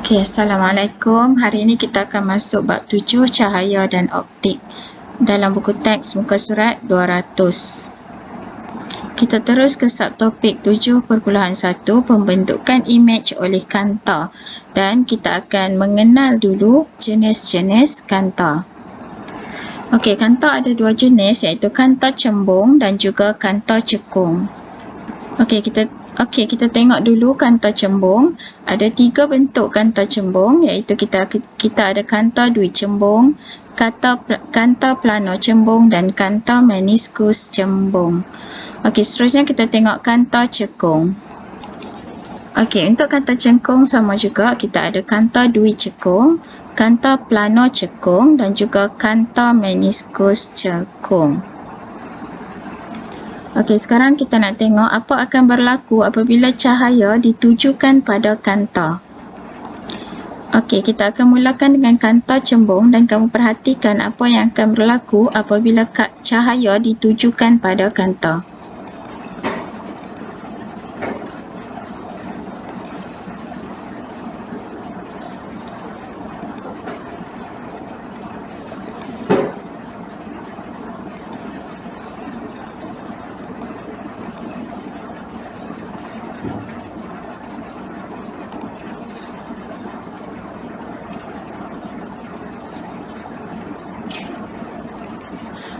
Okey, Assalamualaikum. Hari ini kita akan masuk bab 7 cahaya dan optik dalam buku teks muka surat 200. Kita terus ke subtopik 7.1 pembentukan imej oleh kanta dan kita akan mengenal dulu jenis-jenis kanta. Okey, kanta ada dua jenis iaitu kanta cembung dan juga kanta cekung. Okey, kita tengok dulu kanta cembung. Ada tiga bentuk kanta cembung iaitu kita ada kanta dui cembung, kanta plano cembung dan kanta meniskus cembung. Okey, seterusnya kita tengok kanta cekung. Okey, untuk kanta cekung sama juga kita ada kanta dui cekung, kanta plano cekung dan juga kanta meniskus cekung. Okey, sekarang kita nak tengok apa akan berlaku apabila cahaya ditujukan pada kanta. Okey, kita akan mulakan dengan kanta cembung dan kamu perhatikan apa yang akan berlaku apabila cahaya ditujukan pada kanta.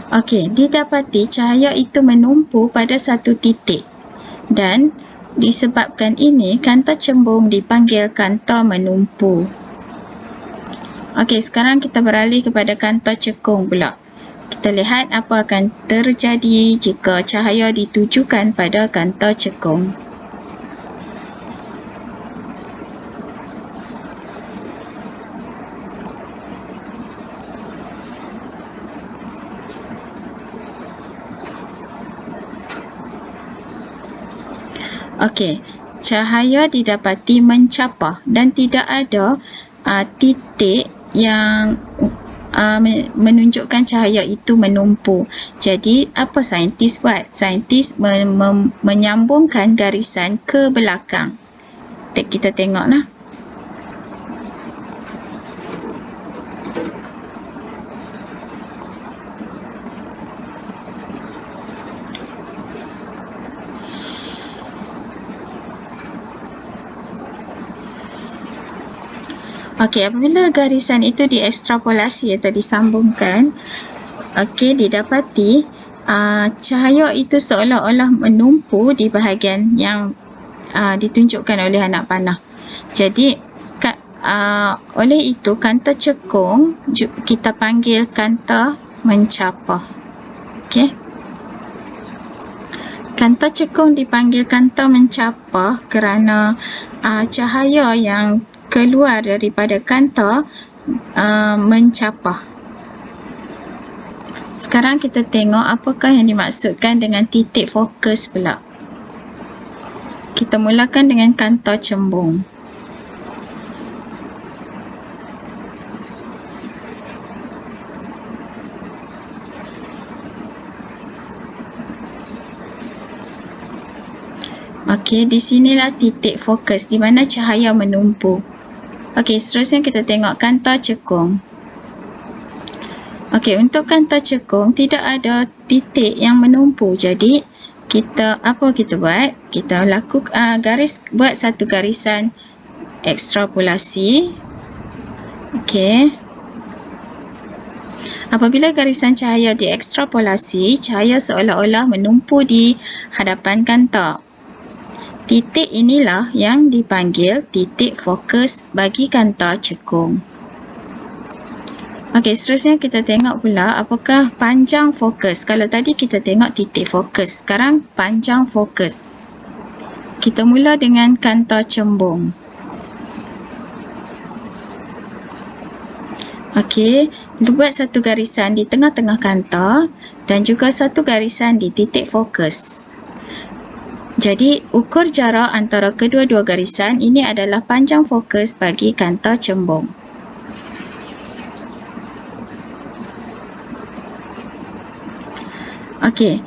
Okey, didapati cahaya itu menumpu pada satu titik dan disebabkan ini kanta cembung dipanggil kanta menumpu. Okey, sekarang kita beralih kepada kanta cekung pula. Kita lihat apa akan terjadi jika cahaya ditujukan pada kanta cekung. Okey, cahaya didapati mencapah dan tidak ada titik yang menunjukkan cahaya itu menumpu. Jadi, apa saintis buat? Saintis menyambungkan garisan ke belakang. Kita tengoklah. Okey, apabila garisan itu diekstrapolasi atau disambungkan, okey, didapati cahaya itu seolah-olah menumpu di bahagian yang ditunjukkan oleh anak panah. Jadi, oleh itu kanta cekung kita panggil kanta mencapah. Okey. Kanta cekung dipanggil kanta mencapah kerana cahaya yang keluar daripada kanta mencapah. Sekarang kita tengok apakah yang dimaksudkan dengan titik fokus pula. Kita mulakan dengan kanta cembung. Okey, di sinilah titik fokus di mana cahaya menumpu. Okey, seterusnya kita tengok kanta cekung. Okey, untuk kanta cekung tidak ada titik yang menumpu. Jadi, apa kita buat? Kita lakukan buat satu garisan ekstrapolasi. Okey. Apabila garisan cahaya diekstrapolasi, cahaya seolah-olah menumpu di hadapan kanta. Titik inilah yang dipanggil titik fokus bagi kanta cekung. Okey, seterusnya kita tengok pula apakah panjang fokus. Kalau tadi kita tengok titik fokus, sekarang panjang fokus. Kita mula dengan kanta cembung. Okey, buat satu garisan di tengah-tengah kanta dan juga satu garisan di titik fokus. Jadi, ukur jarak antara kedua-dua garisan ini adalah panjang fokus bagi kanta cembung. Okey,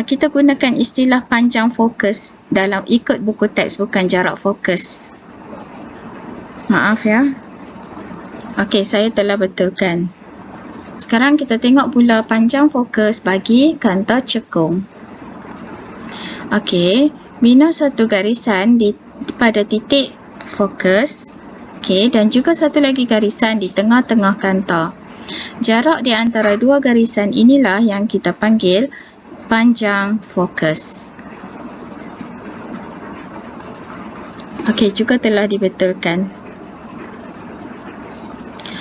kita gunakan istilah panjang fokus dalam ikut buku teks, bukan jarak fokus. Maaf ya. Okey, saya telah betulkan. Sekarang kita tengok pula panjang fokus bagi kanta cekung. Okey, bina satu garisan pada titik fokus. Okey, dan juga satu lagi garisan di tengah-tengah kanta. Jarak di antara dua garisan inilah yang kita panggil panjang fokus. Okey, juga telah dibetulkan.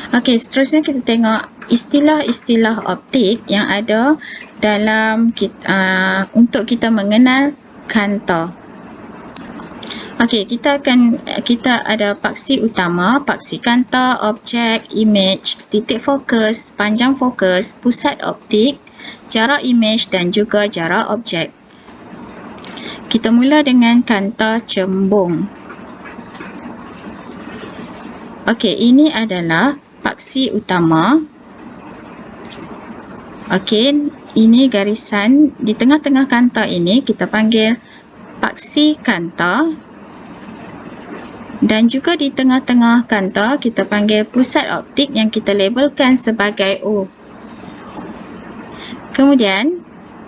Okey, seterusnya kita tengok istilah-istilah optik yang ada dalam untuk kita mengenal kanta. Okey, kita ada paksi utama, paksi kanta, objek, image, titik fokus, panjang fokus, pusat optik, jarak image dan juga jarak objek. Kita mula dengan kanta cembung. Okey, ini adalah paksi utama. Okey, ini garisan di tengah-tengah kanta ini kita panggil paksi kanta. Dan juga di tengah-tengah kanta kita panggil pusat optik yang kita labelkan sebagai O. Kemudian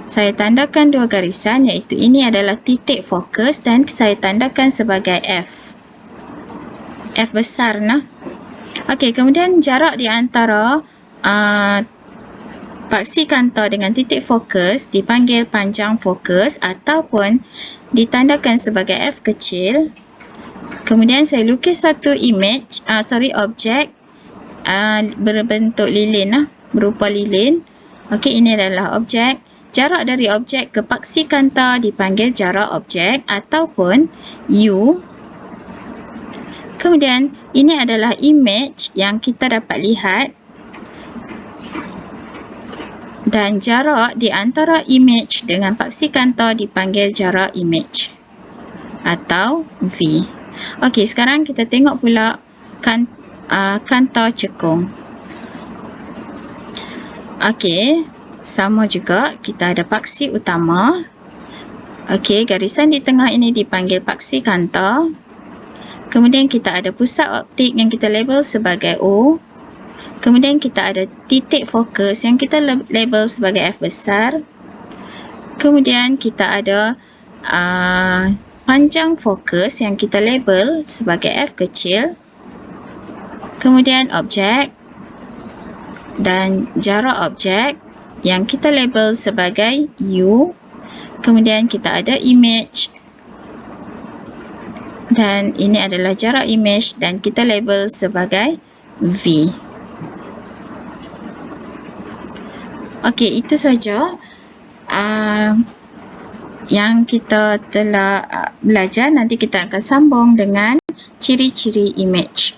saya tandakan dua garisan, iaitu ini adalah titik fokus dan saya tandakan sebagai F. F besar nah. Okey, kemudian jarak di antara paksi kanta dengan titik fokus dipanggil panjang fokus ataupun ditandakan sebagai F kecil. Kemudian saya lukis satu objek berbentuk lilin berupa lilin. Okey, ini adalah objek. Jarak dari objek ke paksi kanta dipanggil jarak objek ataupun U. Kemudian ini adalah image yang kita dapat lihat. Dan jarak di antara image dengan paksi kanta dipanggil jarak image atau V. Okey, sekarang kita tengok pula kanta cekung. Okey, sama juga kita ada paksi utama. Okey, garisan di tengah ini dipanggil paksi kanta. Kemudian kita ada pusat optik yang kita label sebagai O. Kemudian kita ada titik fokus yang kita label sebagai F besar. Kemudian kita ada panjang fokus yang kita label sebagai F kecil. Kemudian objek dan jarak objek yang kita label sebagai U. Kemudian kita ada image dan ini adalah jarak image dan kita label sebagai V. Okey, itu saja yang kita telah belajar. Nanti kita akan sambung dengan ciri-ciri image.